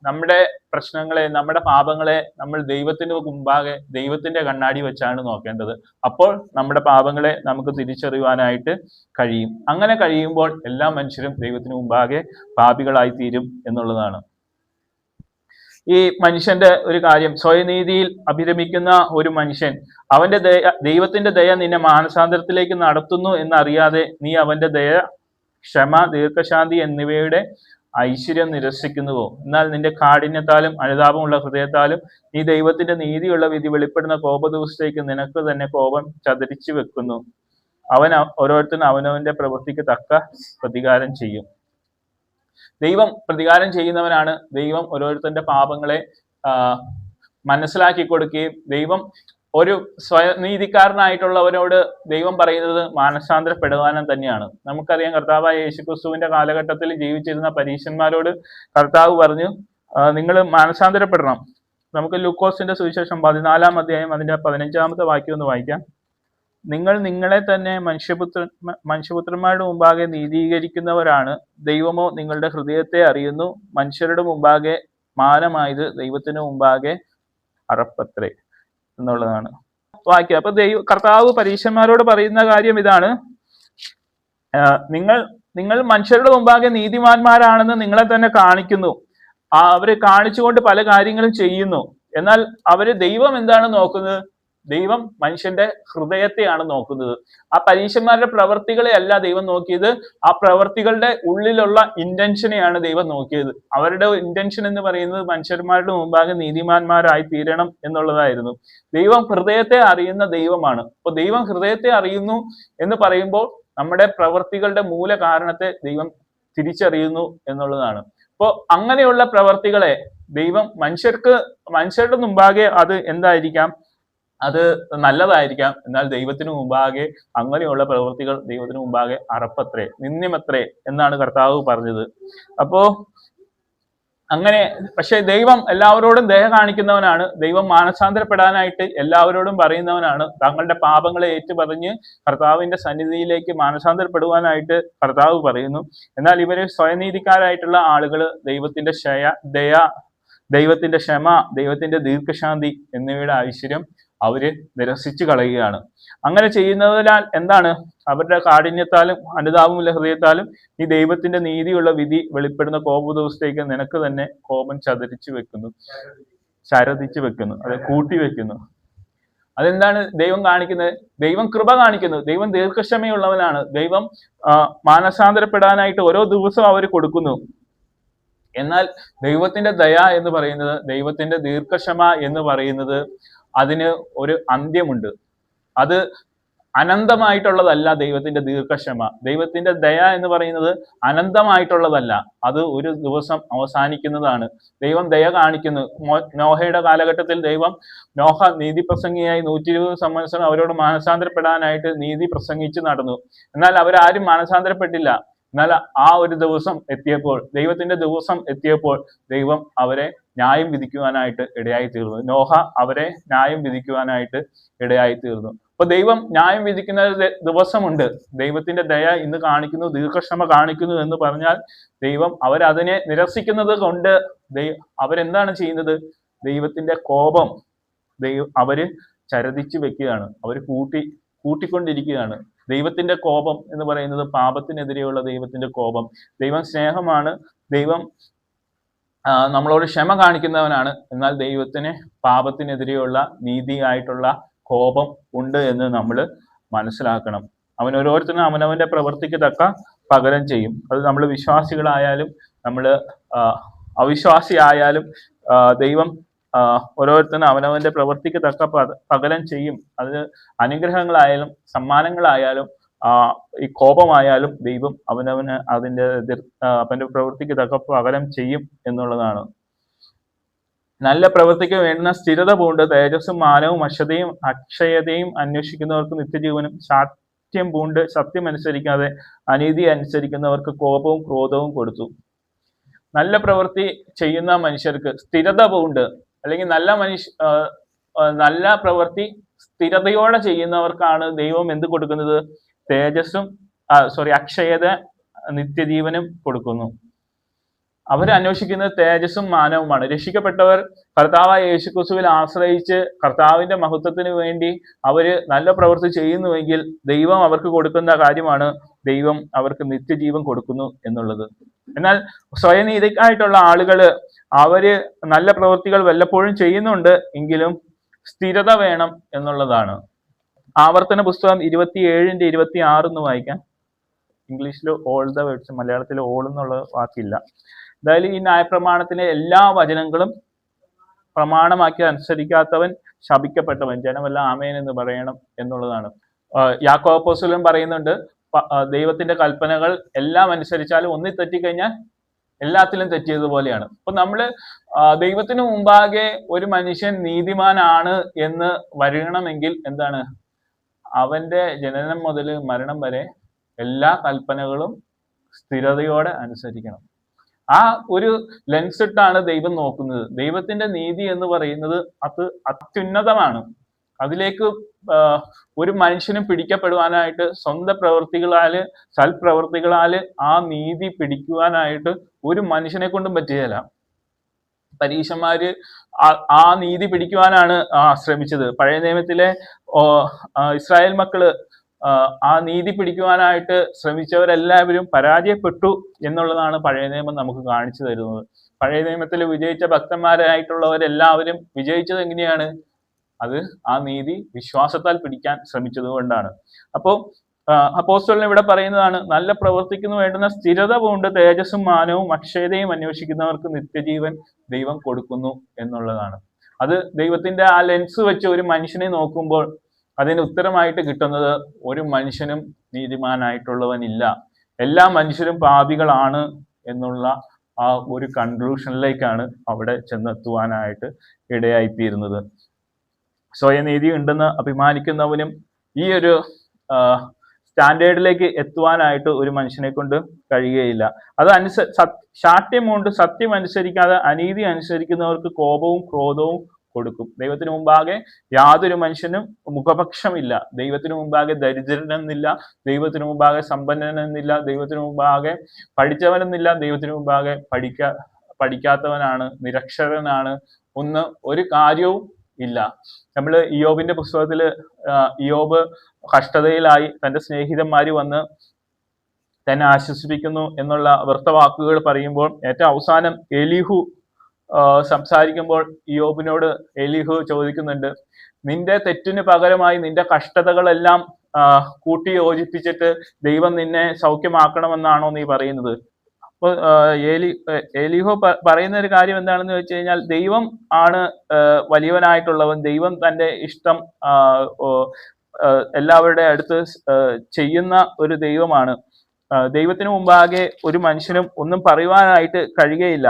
നമ്മുടെ പ്രശ്നങ്ങളെ, നമ്മുടെ പാപങ്ങളെ നമ്മൾ ദൈവത്തിന് മുമ്പാകെ ദൈവത്തിന്റെ കണ്ണാടി വെച്ചാണ് നോക്കേണ്ടത്. അപ്പോൾ നമ്മുടെ പാപങ്ങളെ നമുക്ക് തിരിച്ചറിയുവാനായിട്ട് കഴിയും. അങ്ങനെ കഴിയുമ്പോൾ എല്ലാ മനുഷ്യരും ദൈവത്തിന് മുമ്പാകെ പാപികളായി തീരും എന്നുള്ളതാണ്. ഈ മനുഷ്യന്റെ ഒരു കാര്യം, സ്വയനീതിയിൽ അഭിരമിക്കുന്ന ഒരു മനുഷ്യൻ, അവന്റെ ദൈവത്തിന്റെ ദയ നിന്നെ മാനസാന്തരത്തിലേക്ക് നടത്തുന്നു എന്നറിയാതെ നീ അവന്റെ ദയ, ക്ഷമ, ദീർഘശാന്തി എന്നിവയുടെ ഐശ്വര്യം നിരസിക്കുന്നുവോ? എന്നാൽ നിന്റെ കാഠിന്യത്താലും അനുതാപമുള്ള ഹൃദയത്താലും നീ ദൈവത്തിന്റെ നീതിയുള്ള വിധി വെളിപ്പെടുന്ന കോപ ദിവസത്തേക്ക് നിനക്ക് തന്നെ കോപം ചതരിച്ചു വെക്കുന്നു. അവൻ ഓരോരുത്തരും അവനവന്റെ പ്രവൃത്തിക്ക് തക്ക പ്രതികാരം ചെയ്യും. ദൈവം പ്രതികാരം ചെയ്യുന്നവനാണ്. ദൈവം ഓരോരുത്തരുടെ പാപങ്ങളെ മനസ്സിലാക്കി കൊടുക്കുകയും ദൈവം ഒരു സ്വയനീതിക്കാരനായിട്ടുള്ളവരോട് ദൈവം പറയുന്നത് മാനസാന്തരപ്പെടുവാനും തന്നെയാണ്. നമുക്കറിയാം, കർത്താവായ യേശുക്രിസ്തുവിന്റെ കാലഘട്ടത്തിൽ ജീവിച്ചിരുന്ന പരീശന്മാരോട് കർത്താവ് പറഞ്ഞു, നിങ്ങൾ മാനസാന്തരപ്പെടണം. നമുക്ക് ലൂക്കോസിന്റെ സുവിശേഷം 14 അധ്യായം അതിന്റെ 15-ാമത്തെ വാക്യം ഒന്ന് വായിക്കാം. നിങ്ങൾ നിങ്ങളെ തന്നെ മനുഷ്യപുത്രന്മാരുടെ മുമ്പാകെ നീതീകരിക്കുന്നവരാണ്, ദൈവമോ നിങ്ങളുടെ ഹൃദയത്തെ അറിയുന്നു. മനുഷ്യരുടെ മുമ്പാകെ മാനമായത് ദൈവത്തിന് മുമ്പാകെ അറപ്പത്രേ എന്നുള്ളതാണ് വാക്യം. അപ്പൊ കർത്താവ് പരീശന്മാരോട് പറയുന്ന കാര്യം ഇതാണ്, നിങ്ങൾ മനുഷ്യരുടെ മുമ്പാകെ നീതിമാന്മാരാണെന്ന് നിങ്ങളെ തന്നെ കാണിക്കുന്നു. അവര് കാണിച്ചുകൊണ്ട് പല കാര്യങ്ങളും ചെയ്യുന്നു. എന്നാൽ ദൈവം എന്താണ് നോക്കുന്നത്? ദൈവം മനുഷ്യന്റെ ഹൃദയത്തെയാണ് നോക്കുന്നത്. ആ പരീശന്മാരുടെ പ്രവർത്തികളെ അല്ല ദൈവം നോക്കിയത്, ആ പ്രവർത്തികളുടെ ഉള്ളിലുള്ള ഇന്റൻഷനെയാണ് ദൈവം നോക്കിയത്. അവരുടെ ഇന്റൻഷൻ എന്ന് പറയുന്നത് മനുഷ്യന്മാരുടെ മുമ്പാകെ നീതിമാന്മാരായി തീരണം എന്നുള്ളതായിരുന്നു. ദൈവം ഹൃദയത്തെ അറിയുന്ന ദൈവമാണ്. അപ്പൊ ദൈവം ഹൃദയത്തെ അറിയുന്നു എന്ന് പറയുമ്പോൾ നമ്മുടെ പ്രവർത്തികളുടെ മൂല കാരണത്തെ ദൈവം തിരിച്ചറിയുന്നു എന്നുള്ളതാണ്. അപ്പോൾ അങ്ങനെയുള്ള പ്രവർത്തികളെ ദൈവം മനുഷ്യരുടെ മുമ്പാകെ അത് എന്തായിരിക്കാം? അത് നല്ലതായിരിക്കാം. എന്നാൽ ദൈവത്തിന് മുമ്പാകെ അങ്ങനെയുള്ള പ്രവൃത്തികൾ ദൈവത്തിന് മുമ്പാകെ അറപ്പത്രേ, നിന്ദ്യമത്രേ എന്നാണ് കർത്താവ് പറഞ്ഞത്. അപ്പോ അങ്ങനെ, പക്ഷെ ദൈവം എല്ലാവരോടും ദയ കാണിക്കുന്നവനാണ്. ദൈവം മാനസാന്തരപ്പെടാനായിട്ട് എല്ലാവരോടും പറയുന്നവനാണ്. തങ്ങളുടെ പാപങ്ങളെ ഏറ്റുപറഞ്ഞ് കർത്താവിന്റെ സന്നിധിയിലേക്ക് മാനസാന്തരപ്പെടുവാനായിട്ട് കർത്താവ് പറയുന്നു. എന്നാൽ ഇവര് സ്വയനീതിക്കാരായിട്ടുള്ള ആളുകൾ ദൈവത്തിന്റെ ദയ, ദൈവത്തിന്റെ ക്ഷമ, ദൈവത്തിന്റെ ദീർഘശാന്തി എന്നിവയുടെ ഐശ്വര്യം അവര് നിരസിച്ചു കളയുകയാണ്. അങ്ങനെ ചെയ്യുന്നതിനാൽ എന്താണ്? അവരുടെ കാഠിന്യത്താലും അനുതാപമുള്ള ഹൃദയത്താലും ഈ ദൈവത്തിന്റെ നീതിയുള്ള വിധി വെളിപ്പെടുന്ന കോപ ദിവസത്തേക്ക് നിനക്ക് തന്നെ കോപം ചതച്ചു വെക്കുന്നു, അത് കൂട്ടി വെക്കുന്നു. അതെന്താണ് ദൈവം കാണിക്കുന്നത്? ദൈവം കൃപ കാണിക്കുന്നു. ദൈവം ദീർഘക്ഷമയുള്ളവനാണ്. ദൈവം മാനസാന്തരപ്പെടാനായിട്ട് ഓരോ ദിവസവും അവർ കൊടുക്കുന്നു. എന്നാൽ ദൈവത്തിന്റെ ദയ എന്ന് പറയുന്നത്, ദൈവത്തിന്റെ ദീർഘക്ഷമ എന്ന് പറയുന്നത് അതിന് ഒരു അന്ത്യമുണ്ട്. അത് അനന്തമായിട്ടുള്ളതല്ല. ദൈവത്തിന്റെ ദീർഘക്ഷമ, ദൈവത്തിന്റെ ദയ എന്ന് പറയുന്നത് അനന്തമായിട്ടുള്ളതല്ല. അത് ഒരു ദിവസം അവസാനിക്കുന്നതാണ്. ദൈവം ദയ കാണിക്കുന്നു. നോഹയുടെ കാലഘട്ടത്തിൽ നോഹ നീതി പ്രസംഗിയായി 120 സംവത്സരം അവരോട് മാനസാന്തരപ്പെടാനായിട്ട് നീതി പ്രസംഗിച്ച് നടന്നു. എന്നാൽ അവരാരും മാനസാന്തരപ്പെട്ടില്ല. എന്നാൽ ആ ഒരു ദിവസം എത്തിയപ്പോൾ, ദൈവത്തിന്റെ ദിവസം എത്തിയപ്പോൾ, ദൈവം അവരെ ന്യായം വിധിക്കുവാനായിട്ട് ഇടയായി തീർന്നു. നോഹ അവരെ ന്യായം വിധിക്കുവാനായിട്ട് ഇടയായി തീർന്നു. അപ്പൊ ദൈവം ന്യായം വിധിക്കുന്ന ദിവസമുണ്ട്. ദൈവത്തിന്റെ ദയ ഇന്ന് കാണിക്കുന്നു, ദീർഘക്ഷമ കാണിക്കുന്നു എന്ന് പറഞ്ഞാൽ ദൈവം അവരതിനെ നിരസിക്കുന്നത് കൊണ്ട് അവരെന്താണ് ചെയ്യുന്നത്? ദൈവത്തിന്റെ കോപം അവര് ചരതിച്ചു വെക്കുകയാണ്, അവര് കൂട്ടിക്കൊണ്ടിരിക്കുകയാണ്. ദൈവത്തിന്റെ കോപം എന്ന് പറയുന്നത് പാപത്തിനെതിരെയുള്ള ദൈവത്തിന്റെ കോപം. ദൈവം സ്നേഹമാണ്. ദൈവം നമ്മളോട് ക്ഷമ കാണിക്കുന്നവനാണ്. എന്നാൽ ദൈവത്തിന് പാപത്തിനെതിരെയുള്ള നീതിയായിട്ടുള്ള കോപം ഉണ്ട് എന്ന് നമ്മൾ മനസ്സിലാക്കണം. അവൻ ഓരോരുത്തരും അവനവന്റെ പ്രവൃത്തിക്ക് തക്ക പകരം ചെയ്യും. അത് നമ്മൾ വിശ്വാസികളായാലും നമ്മൾ അവിശ്വാസിയായാലും ദൈവം ഓരോരുത്തരും അവനവന്റെ പ്രവൃത്തിക്ക് തക്ക പകരം ചെയ്യും. അത് അനുഗ്രഹങ്ങളായാലും സമ്മാനങ്ങളായാലും ഈ കോപമായാലും ദൈവം അവനവന് അവന്റെ പ്രവൃത്തിക്ക് തക്ക പകരം ചെയ്യും എന്നുള്ളതാണ്. നല്ല പ്രവൃത്തിക്ക് വേണ്ടുന്ന സ്ഥിരത പൂണ്ട് തേജസ്സും മാനവും അക്ഷയതയും അന്വേഷിക്കുന്നവർക്ക് നിത്യജീവനും, ശാഠ്യം പൂണ്ട് സത്യം അനുസരിക്കാതെ അനീതി അനുസരിക്കുന്നവർക്ക് കോപവും ക്രോധവും കൊടുത്തു. നല്ല പ്രവൃത്തി ചെയ്യുന്ന മനുഷ്യർക്ക് സ്ഥിരത പൂണ്ട്, അല്ലെങ്കിൽ നല്ല പ്രവൃത്തി സ്ഥിരതയോടെ ചെയ്യുന്നവർക്കാണ് ദൈവം എന്ത് കൊടുക്കുന്നത്? അക്ഷയത, നിത്യജീവനും കൊടുക്കുന്നു. അവർ അന്വേഷിക്കുന്നത് തേജസ്സും മാനവുമാണ്. രക്ഷിക്കപ്പെട്ടവർ കർത്താവായ യേശുക്രിസ്തുവിൽ ആശ്രയിച്ച് കർത്താവിന്റെ മഹത്വത്തിന് വേണ്ടി അവര് നല്ല പ്രവൃത്തി ചെയ്യുന്നുവെങ്കിൽ ദൈവം അവർക്ക് കൊടുക്കുന്ന കാര്യമാണ് ദൈവം അവർക്ക് നിത്യജീവൻ കൊടുക്കുന്നു എന്നുള്ളത്. എന്നാൽ സ്വയനീതിക്കായിട്ടുള്ള ആളുകള് അവര് നല്ല പ്രവൃത്തികൾ വല്ലപ്പോഴും ചെയ്യുന്നുണ്ട് എങ്കിലും സ്ഥിരത വേണം എന്നുള്ളതാണ്. ആവർത്തന പുസ്തകം 27:26 എന്ന് വായിക്കാം. ഇംഗ്ലീഷിൽ ഓൾ ദ വേർഡ്സ്, മലയാളത്തിൽ ഓൾ എന്നുള്ള വാക്കില്ല. എന്തായാലും ഈ ന്യായപ്രമാണത്തിലെ എല്ലാ വചനങ്ങളും പ്രമാണമാക്കി അനുസരിക്കാത്തവൻ ശപിക്കപ്പെട്ടവൻ, ജനമെല്ലാം ആമേൻ എന്ന് പറയണം എന്നുള്ളതാണ്. യാക്കോബ് അപ്പോസ്തലൻ പറയുന്നുണ്ട്, ദൈവത്തിന്റെ കൽപ്പനകൾ എല്ലാം അനുസരിച്ചാലും ഒന്നി തെറ്റിക്കഴിഞ്ഞാൽ എല്ലാത്തിലും തെറ്റിയതുപോലെയാണ്. അപ്പൊ നമ്മള് ദൈവത്തിന് മുമ്പാകെ ഒരു മനുഷ്യൻ നീതിമാനാണ് എന്ന് വരണമെങ്കിൽ എന്താണ്? അവന്റെ ജനനം മുതൽ മരണം വരെ എല്ലാ കൽപ്പനകളും സ്ഥിരതയോടെ അനുസരിക്കണം. ആ ഒരു ലെൻസ് ഇട്ടാണ് ദൈവം നോക്കുന്നത്. ദൈവത്തിന്റെ നീതി എന്ന് പറയുന്നത് അത് അത്യുന്നതമാണ്. അതിലേക്ക് ഒരു മനുഷ്യനും പിടിക്കപ്പെടുവാനായിട്ട് സ്വന്തം പ്രവൃത്തികളാല്, സൽപ്രവൃത്തികളാല് ആ നീതി പിടിക്കുവാനായിട്ട് ഒരു മനുഷ്യനെ കൊണ്ടും പറ്റുകയില്ല. പരീശന്മാര് ആ നീതി പിടിക്കുവാനാണ് ശ്രമിച്ചത്. പഴയ നിയമത്തിലെ ഇസ്രായേൽ മക്കള് ആ നീതി പിടിക്കുവാനായിട്ട് ശ്രമിച്ചവരെല്ലാവരും പരാജയപ്പെട്ടു എന്നുള്ളതാണ് പഴയ നിയമം നമുക്ക് കാണിച്ചു തരുന്നത്. പഴയ നിയമത്തിൽ വിജയിച്ച ഭക്തന്മാരായിട്ടുള്ളവരെല്ലാവരും വിജയിച്ചത് എങ്ങനെയാണ്? അത് ആ നീതി വിശ്വാസത്താൽ പിടിക്കാൻ ശ്രമിച്ചത് കൊണ്ടാണ്. അപ്പോൾ അപ്പോസ്തലൻ ഇവിടെ പറയുന്നതാണ്, നല്ല പ്രവർത്തിക്കുന്നു വേണ്ടുന്ന സ്ഥിരത കൊണ്ട് തേജസ്സും മാനവും അക്ഷയതയും അന്വേഷിക്കുന്നവർക്ക് നിത്യജീവൻ ദൈവം കൊടുക്കുന്നു എന്നുള്ളതാണ്. അത് ദൈവത്തിന്റെ ആ ലെൻസ് വെച്ച് ഒരു മനുഷ്യനെ നോക്കുമ്പോൾ അതിന് ഉത്തരമായിട്ട് കിട്ടുന്നത് ഒരു മനുഷ്യനും നീതിമാനായിട്ടുള്ളവനില്ല, എല്ലാ മനുഷ്യരും പാപികളാണ് എന്നുള്ള ആ ഒരു കൺക്ലൂഷനിലേക്കാണ് അവിടെ ചെന്നെത്തുവാനായിട്ട് ഇടയായിത്തീരുന്നത്. സ്വയനീതി ഉണ്ടെന്ന് അഭിമാനിക്കുന്നവനും ഈ ഒരു സ്റ്റാൻഡേർഡിലേക്ക് എത്തുവാനായിട്ട് ഒരു മനുഷ്യനെ കൊണ്ട് കഴിയുകയില്ല. അത് ശാഠ്യം കൊണ്ട് സത്യം അനുസരിക്കാതെ അനീതി അനുസരിക്കുന്നവർക്ക് കോപവും ക്രോധവും കൊടുക്കും. ദൈവത്തിന് മുമ്പാകെ യാതൊരു മനുഷ്യനും മുഖപക്ഷമില്ല. ദൈവത്തിന് മുമ്പാകെ ദരിദ്രനെന്നില്ല, ദൈവത്തിന് മുമ്പാകെ സമ്പന്നനെന്നില്ല, ദൈവത്തിന് മുമ്പാകെ പഠിച്ചവനെന്നില്ല, ദൈവത്തിന് മുമ്പാകെ പഠിക്കാത്തവനാണ്, നിരക്ഷരനാണ്, ഒരു കാര്യവും ഇല്ല. നമ്മൾ ഇയോബിന്റെ പുസ്തകത്തിൽ ഇയോബ് കഷ്ടതയിലായി തന്റെ സ്നേഹിതന്മാര് വന്ന് തന്നെ ആശ്വസിപ്പിക്കുന്നു എന്നുള്ള വൃത്തവാക്കുകൾ പറയുമ്പോൾ ഏറ്റവും അവസാനം എലീഹു സംസാരിക്കുമ്പോൾ ഇയോബിനോട് എലീഹു ചോദിക്കുന്നുണ്ട്, നിന്റെ തെറ്റിന് പകരമായി നിന്റെ കഷ്ടതകളെല്ലാം കൂട്ടി യോജിപ്പിച്ചിട്ട് ദൈവം നിന്നെ സൗഖ്യമാക്കണമെന്നാണോ നീ പറയുന്നത്? അപ്പോൾ എലീഹു പറയുന്ന ഒരു കാര്യം എന്താണെന്ന് വെച്ച് കഴിഞ്ഞാൽ, ദൈവം ആണ് വലിയവനായിട്ടുള്ളവൻ. ദൈവം തന്റെ ഇഷ്ടം എല്ലാവരുടെ അടുത്ത് ചെയ്യുന്ന ഒരു ദൈവമാണ്. ദൈവത്തിന് മുമ്പാകെ ഒരു മനുഷ്യനും ഒന്നും പറയുവാനായിട്ട് കഴിയുകയില്ല.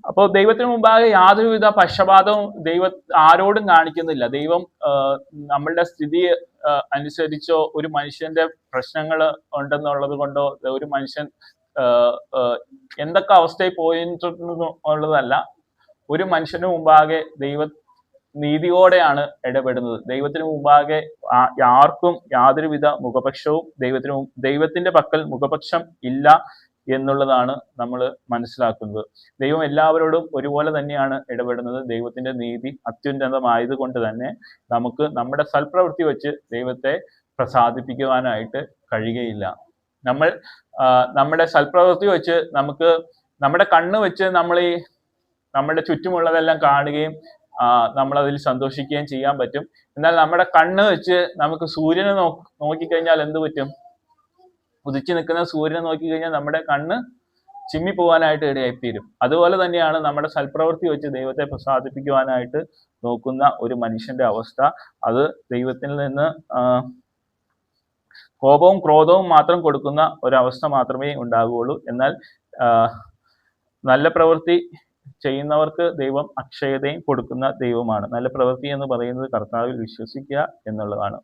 അപ്പോൾ ദൈവത്തിന് മുമ്പാകെ യാതൊരുവിധ പക്ഷപാതവും ദൈവം ആരോടും കാണിക്കുന്നില്ല. ദൈവം നമ്മളുടെ സ്ഥിതി അനുസരിച്ചോ ഒരു മനുഷ്യന്റെ പ്രശ്നങ്ങൾ ഉണ്ടെന്നുള്ളത് കൊണ്ടോ ഒരു മനുഷ്യൻ എന്തൊക്കെ അവസ്ഥയിൽ പോയിട്ടുള്ളതല്ല, ഒരു മനുഷ്യന് മുമ്പാകെ നീതിയോടെയാണ് ഇടപെടുന്നത്. ദൈവത്തിന് മുമ്പാകെ ആർക്കും യാതൊരുവിധ മുഖപക്ഷവും ദൈവത്തിന്റെ പക്കൽ മുഖപക്ഷം ഇല്ല എന്നുള്ളതാണ് നമ്മൾ മനസ്സിലാക്കുന്നത്. ദൈവം എല്ലാവരോടും ഒരുപോലെ തന്നെയാണ് ഇടപെടുന്നത്. ദൈവത്തിന്റെ നീതി അത്യുന്നതമായത് കൊണ്ട് തന്നെ നമുക്ക് നമ്മുടെ സൽപ്രവൃത്തി വെച്ച് ദൈവത്തെ പ്രസാദിപ്പിക്കുവാനായിട്ട് കഴിയുകയില്ല. നമ്മൾ നമ്മുടെ സൽപ്രവൃത്തി വെച്ച് നമുക്ക് നമ്മുടെ കണ്ണ് വെച്ച് നമ്മുടെ ചുറ്റുമുള്ളതെല്ലാം കാണുകയും നമ്മൾ അതിൽ സന്തോഷിക്കുകയും ചെയ്യാൻ പറ്റും. എന്നാൽ നമ്മുടെ കണ്ണ് വെച്ച് നമുക്ക് സൂര്യനെ നോക്കിക്കഴിഞ്ഞാൽ എന്ത് പറ്റും? ഉദിച്ചു നിൽക്കുന്ന സൂര്യനെ നോക്കിക്കഴിഞ്ഞാൽ നമ്മുടെ കണ്ണ് ചിമ്മി പോകാനായിട്ട് ഇടയായിത്തീരും. അതുപോലെ തന്നെയാണ് നമ്മുടെ സൽപ്രവൃത്തി വെച്ച് ദൈവത്തെ പ്രസാദിപ്പിക്കുവാനായിട്ട് നോക്കുന്ന ഒരു മനുഷ്യന്റെ അവസ്ഥ. അത് ദൈവത്തിൽ നിന്ന് കോപവും ക്രോധവും മാത്രം കൊടുക്കുന്ന ഒരവസ്ഥ മാത്രമേ ഉണ്ടാകുകയുള്ളൂ. എന്നാൽ നല്ല പ്രവൃത്തി ചെയ്യുന്നവർക്ക് ദൈവം അക്ഷയതയും കൊടുക്കുന്ന ദൈവമാണ്. നല്ല പ്രവൃത്തി എന്ന് പറയുന്നത് കർത്താവിൽ വിശ്വസിക്കുക എന്നുള്ളതാണ്.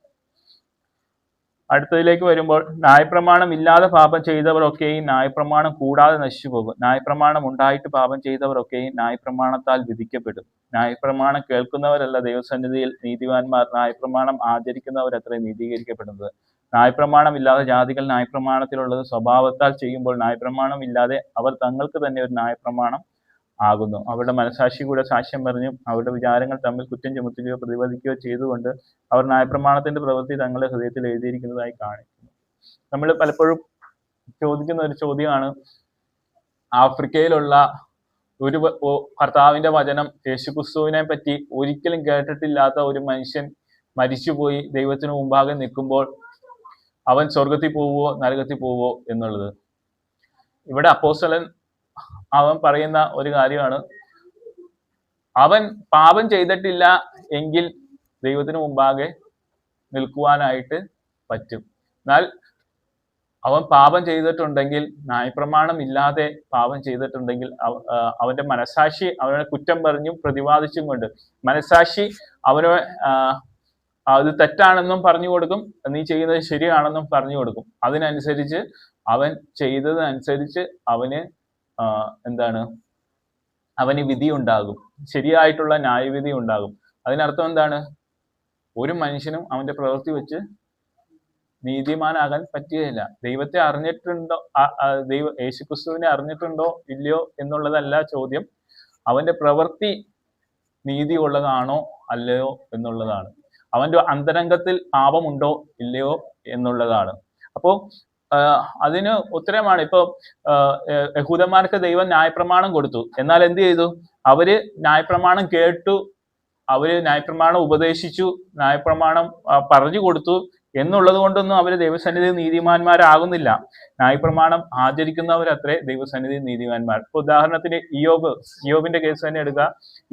അടുത്തതിലേക്ക് വരുമ്പോൾ, ന്യായപ്രമാണം ഇല്ലാതെ പാപം ചെയ്തവരൊക്കെയും ന്യായപ്രമാണം കൂടാതെ നശിച്ചു പോകും. ന്യായപ്രമാണം ഉണ്ടായിട്ട് പാപം ചെയ്തവരൊക്കെയും ന്യായപ്രമാണത്താൽ വിധിക്കപ്പെടും. ന്യായപ്രമാണം കേൾക്കുന്നവരല്ല ദൈവസന്നിധിയിൽ നീതിമാന്മാർ, ന്യായപ്രമാണം ആചരിക്കുന്നവരത്രേ നീതീകരിക്കപ്പെടുന്നത്. ന്യായപ്രമാണം ഇല്ലാതെ ജാതികൾ ന്യായപ്രമാണത്തിലുള്ളത് സ്വഭാവത്താൽ ചെയ്യുമ്പോൾ ന്യായപ്രമാണം ഇല്ലാതെ അവർ തങ്ങൾക്ക് തന്നെ ഒരു ന്യായപ്രമാണം ആകുന്നു. അവരുടെ മനസാക്ഷി കൂടെ സാക്ഷ്യം പറഞ്ഞും അവരുടെ വിചാരങ്ങൾ തമ്മിൽ കുറ്റം ചുമത്തുകയോ പ്രതിപാദിക്കുകയോ ചെയ്തുകൊണ്ട് അവർ ന്യായപ്രമാണത്തിന്റെ പ്രവൃത്തി തങ്ങളുടെ ഹൃദയത്തിൽ എഴുതിയിരിക്കുന്നതായി കാണിക്കുന്നു. നമ്മൾ പലപ്പോഴും ചോദിക്കുന്ന ഒരു ചോദ്യമാണ്, ആഫ്രിക്കയിലുള്ള ഒരു കർത്താവിന്റെ വചനം യേശുക്രിസ്തുവിനെ പറ്റി ഒരിക്കലും കേട്ടിട്ടില്ലാത്ത ഒരു മനുഷ്യൻ മരിച്ചുപോയി ദൈവത്തിന് മുമ്പാകെ നിൽക്കുമ്പോൾ അവൻ സ്വർഗത്തിൽ പോവുമോ നരകത്തിൽ പോവുമോ എന്നുള്ളത്. ഇവിടെ അപ്പോസ്തലൻ അവൻ പറയുന്ന ഒരു കാര്യമാണ്, അവൻ പാപം ചെയ്തിട്ടില്ല എങ്കിൽ ദൈവത്തിന് മുമ്പാകെ നിൽക്കുവാനായിട്ട് പറ്റും. എന്നാൽ അവൻ പാപം ചെയ്തിട്ടുണ്ടെങ്കിൽ, ന്യായപ്രമാണം ഇല്ലാതെ പാപം ചെയ്തിട്ടുണ്ടെങ്കിൽ അവന്റെ മനസാക്ഷി അവനെ കുറ്റം പറഞ്ഞും പ്രതിപാദിച്ചും കൊണ്ട് മനസാക്ഷി അവനെ അത് തെറ്റാണെന്നും പറഞ്ഞു കൊടുക്കും, നീ ചെയ്യുന്നത് ശരിയാണെന്നും പറഞ്ഞു കൊടുക്കും. അതിനനുസരിച്ച് അവൻ ചെയ്തതനുസരിച്ച് അവന് വിധി ഉണ്ടാകും, ശരിയായിട്ടുള്ള ന്യായവിധി ഉണ്ടാകും. അതിനർത്ഥം എന്താണ്? ഒരു മനുഷ്യനും അവന്റെ പ്രവൃത്തി വെച്ച് നീതിമാനാകാൻ പറ്റുകയില്ല. ദൈവത്തെ അറിഞ്ഞിട്ടുണ്ടോ, യേശുക്രിസ്തുവിനെ അറിഞ്ഞിട്ടുണ്ടോ ഇല്ലയോ എന്നുള്ളതല്ല ചോദ്യം, അവന്റെ പ്രവൃത്തി നീതി ഉള്ളതാണോ അല്ലയോ എന്നുള്ളതാണ്. അവന്റെ അന്തരംഗത്തിൽ പാപമുണ്ടോ ഇല്ലയോ എന്നുള്ളതാണ്. അപ്പോൾ അതിന് ഉത്തരമാണ്. ഇപ്പൊ യഹൂദന്മാർക്ക് ദൈവം ന്യായപ്രമാണം കൊടുത്തു, എന്നാൽ എന്ത് ചെയ്തു? അവര് ന്യായപ്രമാണം കേട്ടു, അവര് ന്യായപ്രമാണം ഉപദേശിച്ചു, ന്യായപ്രമാണം പറഞ്ഞു കൊടുത്തു എന്നുള്ളത് കൊണ്ടൊന്നും അവര് ദൈവസന്നിധി നീതിമാന്മാരാകുന്നില്ല. ന്യായപ്രമാണം ആചരിക്കുന്നവരത്രേ ദൈവസന്നിധി നീതിമാന്മാർ. ഇപ്പൊ ഉദാഹരണത്തിന് ഇയോബിന്റെ കേസ് തന്നെ എടുക്കുക.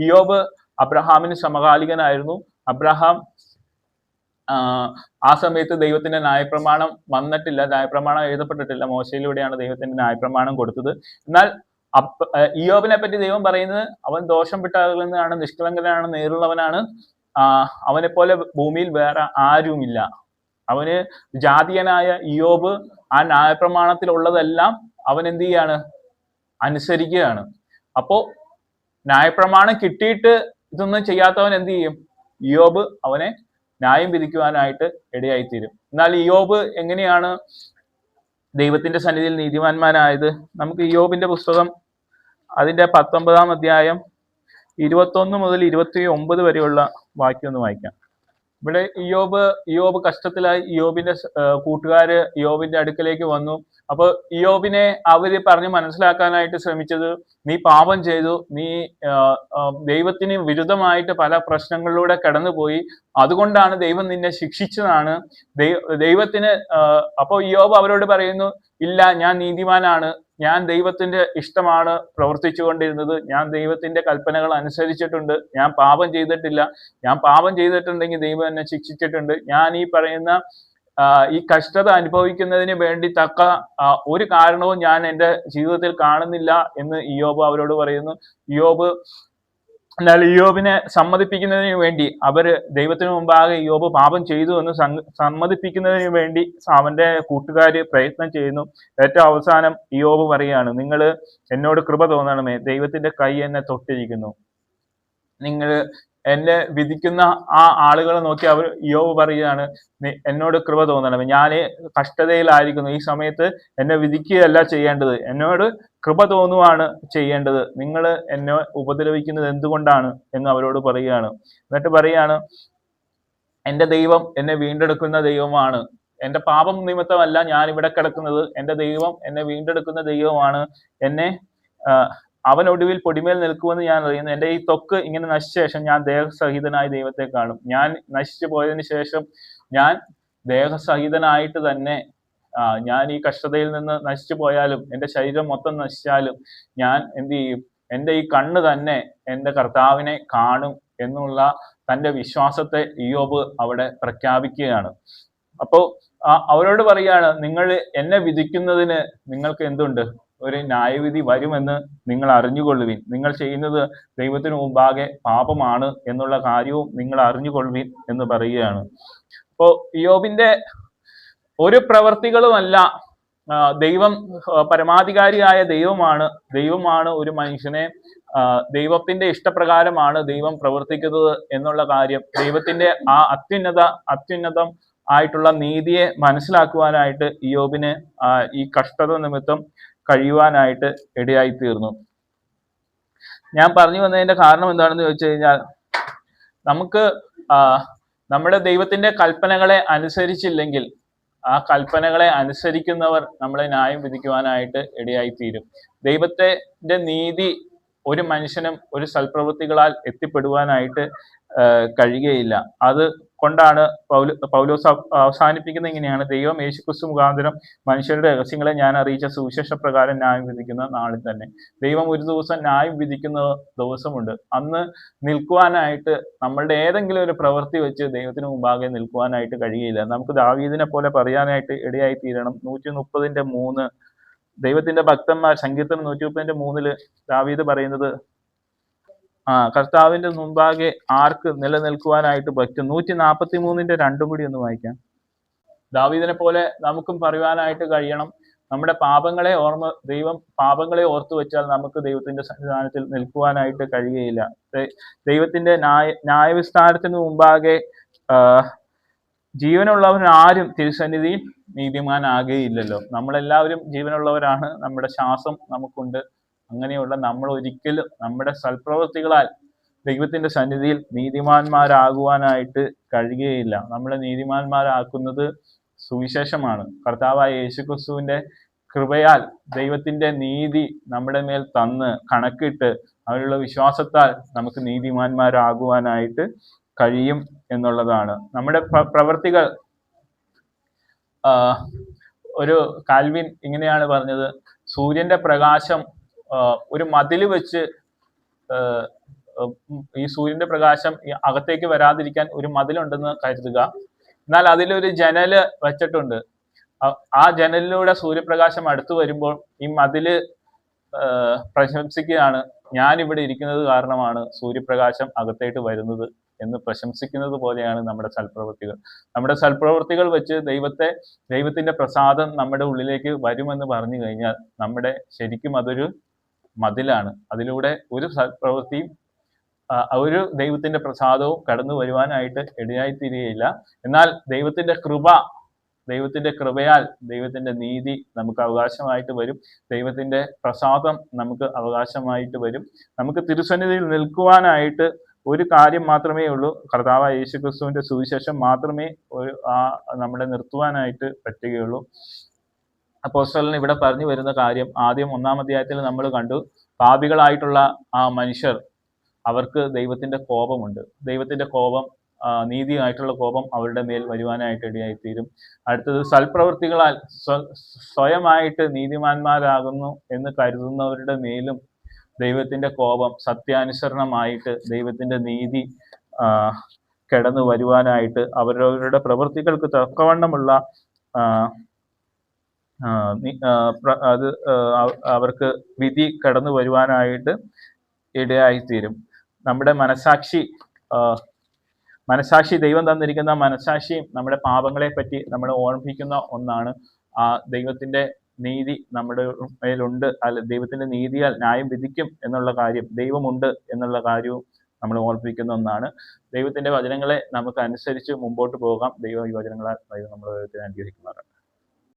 ഇയോബ് അബ്രഹാമിന് സമകാലികനായിരുന്നു. അബ്രഹാം ആ സമയത്ത് ദൈവത്തിന്റെ ന്യായപ്രമാണം വന്നിട്ടില്ല, ന്യായപ്രമാണം എഴുതപ്പെട്ടിട്ടില്ല. മോശയിലൂടെയാണ് ദൈവത്തിന്റെ ന്യായപ്രമാണം കൊടുത്തത്. എന്നാൽ ഇയോബിനെ പറ്റി ദൈവം പറയുന്നത്, അവൻ ദോഷം വിട്ടകലുന്നതാണ്, നിഷ്കളങ്കനാണ്, നേരുള്ളവനാണ്, അവനെ പോലെ ഭൂമിയിൽ വേറെ ആരുമില്ല. അവന് ജാതീയനായ ഇയോബ് ആ ന്യായപ്രമാണത്തിലുള്ളതെല്ലാം അവൻ എന്ത് ചെയ്യാണ്? അനുസരിക്കുകയാണ്. അപ്പോ ന്യായപ്രമാണം കിട്ടിയിട്ട് ഇതൊന്നും ചെയ്യാത്തവൻ എന്ത് ചെയ്യും? ഇയോബ് അവനെ ന്യായം വിധിക്കുവാനായിട്ട് ഇടയായിത്തീരും. എന്നാൽ ഇയോബ് എങ്ങനെയാണ് ദൈവത്തിന്റെ സന്നിധിയിൽ നീതിമാന്മാരായത്? നമുക്ക് ഇയോബിന്റെ പുസ്തകം അതിന്റെ 19-ാം അധ്യായം 21 മുതൽ 29 വരെയുള്ള വാക്യം ഒന്ന് വായിക്കാം. ഇവിടെ ഇയോബ് കഷ്ടത്തിലായി. ഇയോബിന്റെ കൂട്ടുകാര് ഇയോബിന്റെ അടുക്കലേക്ക് വന്നു. അപ്പൊ ഇയോബിനെ അവര് പറഞ്ഞ് മനസ്സിലാക്കാനായിട്ട് ശ്രമിച്ചത്, നീ പാപം ചെയ്തു, നീ ദൈവത്തിന് വിരുദ്ധമായിട്ട് പല പ്രശ്നങ്ങളിലൂടെ കടന്നുപോയി, അതുകൊണ്ടാണ് ദൈവം നിന്നെ ശിക്ഷിച്ചതാണ്. ദൈവത്തിന് അപ്പൊ ഇയോബ് അവരോട് പറയുന്നു, ഇല്ല, ഞാൻ നീതിമാനാണ്, ഞാൻ ദൈവത്തിന്റെ ഇഷ്ടമാണ് പ്രവർത്തിച്ചു കൊണ്ടിരുന്നത്, ഞാൻ ദൈവത്തിന്റെ കൽപ്പനകൾ അനുസരിച്ചിട്ടുണ്ട്, ഞാൻ പാപം ചെയ്തിട്ടില്ല. ഞാൻ പാപം ചെയ്തിട്ടുണ്ടെങ്കിൽ ദൈവം എന്നെ ശിക്ഷിച്ചിട്ടുണ്ട്. ഞാൻ ഈ പറയുന്ന ഈ കഷ്ടത അനുഭവിക്കുന്നതിന് വേണ്ടി തക്ക ഒരു കാരണവും ഞാൻ എൻ്റെ ജീവിതത്തിൽ കാണുന്നില്ല എന്ന് ഇയോബ് അവരോട് പറയുന്നു. എന്നാൽ ഇയോബിനെ സമ്മതിപ്പിക്കുന്നതിന് വേണ്ടി അവര് ദൈവത്തിന് മുമ്പാകെ ഇയോബ് പാപം ചെയ്തു എന്ന് സമ്മതിപ്പിക്കുന്നതിന് വേണ്ടി അവന്റെ കൂട്ടുകാര് പ്രയത്നം ചെയ്യുന്നു. ഏറ്റവും അവസാനം ഇയോബ് പറയാണ്, നിങ്ങൾ എന്നോട് കൃപ തോന്നണമേ, ദൈവത്തിന്റെ കൈ എന്നെ തൊട്ടിരിക്കുന്നു. നിങ്ങൾ എന്നെ വിധിക്കുന്ന ആ ആളുകളെ നോക്കി ഇയോബ് പറയുകയാണ്, എന്നോട് കൃപ തോന്നണമേ, ഞാൻ കഷ്ടതയിലായിരിക്കുന്നു, ഈ സമയത്ത് എന്നെ വിധിക്കുകയല്ല ചെയ്യേണ്ടത്, എന്നോട് കൃപ തോന്നുവാണ് ചെയ്യേണ്ടത്. നിങ്ങൾ എന്നെ ഉപദ്രവിക്കുന്നത് എന്തുകൊണ്ടാണ് എന്ന് അവരോട് പറയുകയാണ്. എന്നിട്ട് പറയാണ്, എൻ്റെ ദൈവം എന്നെ വീണ്ടെടുക്കുന്ന ദൈവമാണ്, എൻ്റെ പാപം നിമിത്തമല്ല ഞാൻ ഇവിടെ കിടക്കുന്നത്, എൻ്റെ ദൈവം എന്നെ വീണ്ടെടുക്കുന്ന ദൈവമാണ്. എന്നെ അവനൊടുവിൽ പൊടിമേൽ നിൽക്കുമെന്ന് ഞാൻ അറിയുന്നു. എൻ്റെ ഈ ത്വക്ക് ഇങ്ങനെ നശിച്ച ശേഷം ഞാൻ ദേഹസഹിതനായി ദൈവത്തെ കാണും. ഞാൻ നശിച്ചു പോയതിനു ശേഷം ഞാൻ ദേഹസഹിതനായിട്ട് തന്നെ, ഞാൻ ഈ കഷ്ടതയിൽ നിന്ന് നശിച്ചു പോയാലും, എൻ്റെ ശരീരം മൊത്തം നശിച്ചാലും ഞാൻ എന്ത് ചെയ്യും, എൻ്റെ ഈ കണ്ണ് തന്നെ എൻ്റെ കർത്താവിനെ കാണും എന്നുള്ള തൻ്റെ വിശ്വാസത്തെ ഇയോബ് അവിടെ പ്രഖ്യാപിക്കുകയാണ്. അപ്പോൾ അവരോട് പറയാണ്, നിങ്ങൾ എന്നെ വിധിക്കുന്നതിന് നിങ്ങൾക്ക് എന്തുണ്ട്, ഒരു ന്യായവിധി വരുമെന്ന് നിങ്ങൾ അറിഞ്ഞുകൊള്ളുവിൻ. നിങ്ങൾ ചെയ്യുന്നത് ദൈവത്തിന് മുമ്പാകെ പാപമാണ് എന്നുള്ള കാര്യവും നിങ്ങൾ അറിഞ്ഞുകൊള്ളുവിൻ എന്ന് പറയുകയാണ്. അപ്പോ ഇയോബിന്റെ ഒരു പ്രവർത്തികളുമല്ല, ദൈവം പരമാധികാരിയായ ദൈവമാണ് ഒരു മനുഷ്യനെ ദൈവത്തിന്റെ ഇഷ്ടപ്രകാരമാണ് ദൈവം പ്രവർത്തിക്കുന്നത് എന്നുള്ള കാര്യം, ദൈവത്തിന്റെ ആ അത്യുന്നതം ആയിട്ടുള്ള നീതിയെ മനസ്സിലാക്കുവാനായിട്ട് ഇയോബിന് ഈ കഷ്ടത നിമിത്തം കഴിയുവാനായിട്ട് ഇടയായി തീർന്നു. ഞാൻ പറഞ്ഞു വന്നതിന്റെ കാരണം എന്താണെന്ന് ചോദിച്ചു കഴിഞ്ഞാൽ, നമുക്ക് നമ്മുടെ ദൈവത്തിന്റെ കൽപ്പനകളെ അനുസരിച്ചില്ലെങ്കിൽ ആ കൽപ്പനകളെ അനുസരിക്കുന്നവർ നമ്മളെ ന്യായം വിധിക്കുവാനായിട്ട് ഇടയായി തീരും. ദൈവത്തിന്റെ നീതി ഒരു മനുഷ്യനും ഒരു സൽപ്രവൃത്തികളാൽ എത്തിപ്പെടുവാനായിട്ട് കഴിയുകയില്ല. അത് കൊണ്ടാണ് പൗലോസ് അവസാനിപ്പിക്കുന്നത് ഇങ്ങനെയാണ്, ദൈവം യേശുക്രിസ്തു മുഖാന്തരം മനുഷ്യരുടെ രഹസ്യങ്ങളെ ഞാൻ അറിയിച്ച സുവിശേഷ പ്രകാരം ന്യായം വിധിക്കുന്ന നാളിൽ തന്നെ. ദൈവം ഒരു ദിവസം ന്യായം വിധിക്കുന്ന ദിവസമുണ്ട്. അന്ന് നിൽക്കുവാനായിട്ട് നമ്മളുടെ ഏതെങ്കിലും ഒരു പ്രവൃത്തി വെച്ച് ദൈവത്തിന് മുമ്പാകെ നിൽക്കുവാനായിട്ട് കഴിയില്ല. നമുക്ക് ദാവീദിനെ പോലെ പറയാനായിട്ട് ഇടയായി തീരണം. 130:3 ദൈവത്തിന്റെ ഭക്തന്മാർ, സങ്കീർത്തനം 130:3 ദാവീദ് പറയുന്നത്, കർത്താവിന്റെ മുമ്പാകെ ആർക്ക് നിലനിൽക്കുവാനായിട്ട് പറ്റും. 143:2 കൂടി ഒന്ന് വായിക്കാം. ദാവീദിനെ പോലെ നമുക്കും പറയുവാനായിട്ട് കഴിയണം, നമ്മുടെ ദൈവം പാപങ്ങളെ ഓർത്തു വെച്ചാൽ നമുക്ക് ദൈവത്തിന്റെ സന്നിധാനത്തിൽ നിൽക്കുവാനായിട്ട് കഴിയുകയില്ല. ദൈവത്തിന്റെ ന്യായവിസ്താരത്തിന് മുമ്പാകെ ജീവനുള്ളവൻ ആരും തിരുസന്നിധിയിൽ നീതിമാനാകുകയില്ലല്ലോ. നമ്മളെല്ലാവരും ജീവനുള്ളവരാണ്, നമ്മുടെ ശ്വാസം നമുക്കുണ്ട്. അങ്ങനെയുള്ള നമ്മൾ ഒരിക്കലും നമ്മുടെ സൽപ്രവൃത്തികളാൽ ദൈവത്തിന്റെ സന്നിധിയിൽ നീതിമാന്മാരാകുവാനായിട്ട് കഴിയുകയില്ല. നമ്മളെ നീതിമാന്മാരാക്കുന്നത് സുവിശേഷമാണ്. കർത്താവായ യേശുക്രിസ്തുവിന്റെ കൃപയാൽ ദൈവത്തിന്റെ നീതി നമ്മുടെ മേൽ തന്ന് കണക്കിട്ട് അവരുടെ വിശ്വാസത്താൽ നമുക്ക് നീതിമാന്മാരാകുവാനായിട്ട് കഴിയും എന്നുള്ളതാണ്. നമ്മുടെ പ്രവൃത്തികൾ, ഒരു കാൽവിൻ ഇങ്ങനെയാണ് പറഞ്ഞത്, സൂര്യന്റെ പ്രകാശം ഒരു മതിൽ വെച്ച്, ഈ സൂര്യന്റെ പ്രകാശം അകത്തേക്ക് വരാതിരിക്കാൻ ഒരു മതിലുണ്ടെന്ന് കരുതുക. എന്നാൽ അതിലൊരു ജനല് വെച്ചിട്ടുണ്ട്. ആ ജനലിലൂടെ സൂര്യപ്രകാശം അടുത്തു വരുമ്പോൾ ഈ മതില് പ്രശംസിക്കുകയാണ്, ഞാൻ ഇവിടെ ഇരിക്കുന്നത് കാരണമാണ് സൂര്യപ്രകാശം അകത്തേട്ട് വരുന്നത് എന്ന് പ്രശംസിക്കുന്നത് പോലെയാണ് നമ്മുടെ സൽപ്രവൃത്തികൾ. നമ്മുടെ സൽപ്രവൃത്തികൾ വെച്ച് ദൈവത്തിന്റെ പ്രസാദം നമ്മുടെ ഉള്ളിലേക്ക് വരുമെന്ന് പറഞ്ഞു കഴിഞ്ഞാൽ നമ്മുടെ ശരിക്കും അതൊരു മതിലാണ്. അതിലൂടെ ഒരു സൽപ്രവൃത്തിയും ഒരു ദൈവത്തിന്റെ പ്രസാദവും കടന്നു വരുവാനായിട്ട് ഇടയായി തീരുകയില്ല. എന്നാൽ ദൈവത്തിന്റെ കൃപ, ദൈവത്തിന്റെ കൃപയാൽ ദൈവത്തിന്റെ നീതി നമുക്ക് അവകാശമായിട്ട് വരും. ദൈവത്തിന്റെ പ്രസാദം നമുക്ക് അവകാശമായിട്ട് വരും. നമുക്ക് തിരുസന്നിധിയിൽ നിൽക്കുവാനായിട്ട് ഒരു കാര്യം മാത്രമേ ഉള്ളൂ, കർത്താവായ യേശുക്രിസ്തുവിന്റെ സുവിശേഷം മാത്രമേ നമ്മളെ നിർത്തുവാനായിട്ട് പറ്റുകയുള്ളൂ. അപ്പോസ്തലൻ ഇവിടെ പറഞ്ഞു വരുന്ന കാര്യം ആദ്യം 1-ാം അധ്യായത്തിൽ നമ്മൾ കണ്ടു. പാപികളായിട്ടുള്ള ആ മനുഷ്യർ, അവർക്ക് ദൈവത്തിന്റെ കോപമുണ്ട്. ദൈവത്തിന്റെ കോപം, നീതിയായിട്ടുള്ള കോപം അവരുടെ മേൽ വരുവാനായിട്ട് ഇടയായിത്തീരും. അടുത്തത് സൽപ്രവൃത്തികളാൽ സ്വയമായിട്ട് നീതിമാന്മാരാകുന്നു എന്ന് കരുതുന്നവരുടെ മേലും ദൈവത്തിന്റെ കോപം സത്യാനുസരണമായിട്ട് ദൈവത്തിന്റെ നീതി കടന്നു വരുവാനായിട്ട് അവരവരുടെ പ്രവൃത്തികൾക്ക് തക്കവണ്ണമുള്ള അവർക്ക് വിധി കടന്നു വരുവാനായിട്ട് ഇടയായിത്തീരും. നമ്മുടെ മനസാക്ഷി ദൈവം തന്നിരിക്കുന്ന മനസാക്ഷിയും നമ്മുടെ പാപങ്ങളെ പറ്റി നമ്മളെ ഓർമ്മിപ്പിക്കുന്ന ഒന്നാണ്. ആ ദൈവത്തിന്റെ നീതി നമ്മുടെ മേലുണ്ട്, അല്ല ദൈവത്തിന്റെ നീതിയാൽ ന്യായം വിധിക്കും എന്നുള്ള കാര്യം, ദൈവമുണ്ട് എന്നുള്ള കാര്യവും നമ്മൾ ഓർമ്മിപ്പിക്കുന്ന ഒന്നാണ്. ദൈവത്തിന്റെ വചനങ്ങളെ നമുക്ക് അനുസരിച്ച് മുമ്പോട്ട് പോകാം. ദൈവം ഈ വചനങ്ങളാൽ ദൈവം നമ്മളെ അനുഗ്രഹിക്കുമാറാണ്.